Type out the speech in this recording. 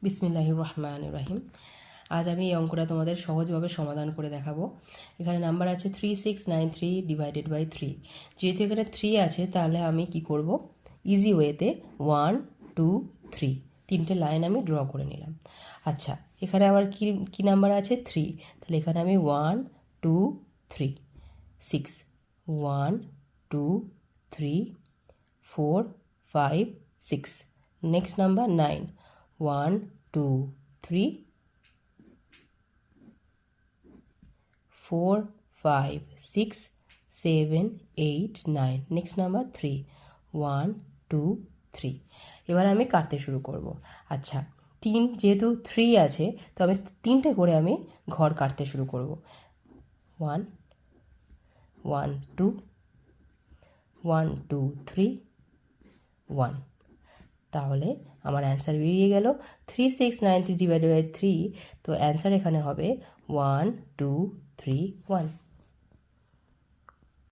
বিসমিল্লাহির রহমানির রহিম। আজ আমি এই অঙ্কটা তোমাদের সহজভাবে সমাধান করে দেখাবো। এখানে নাম্বার আছে 3693 ডিভাইডেড বাই 3। যেহেতু এখানে 3 আছে তাহলে আমি কি করব, ইজি ওয়েতে 1 2 3 তিনটে লাইন আমি ড্র করে নিলাম। আচ্ছা, এখানে আমার কি নাম্বার আছে 3, তাহলে এখানে আমি 1 2 3 6 1 2 3 4 5 6। Next number 9 1 2 3 4 5 6 7 8 9। Next number 3 1 2 3। এবার আমি কাটতে শুরু করব। আচ্ছা, যেহেতু 3 আছে তো আমি তিনটে করে আমি ঘর কাটতে শুরু করব। 1 1 2 1 2 3 1। তাহলে আমার অ্যান্সার বেরিয়ে গেল 3693 ডিভাইডেড বাই 3। তো অ্যান্সার এখানে হবে 1 2 3 1।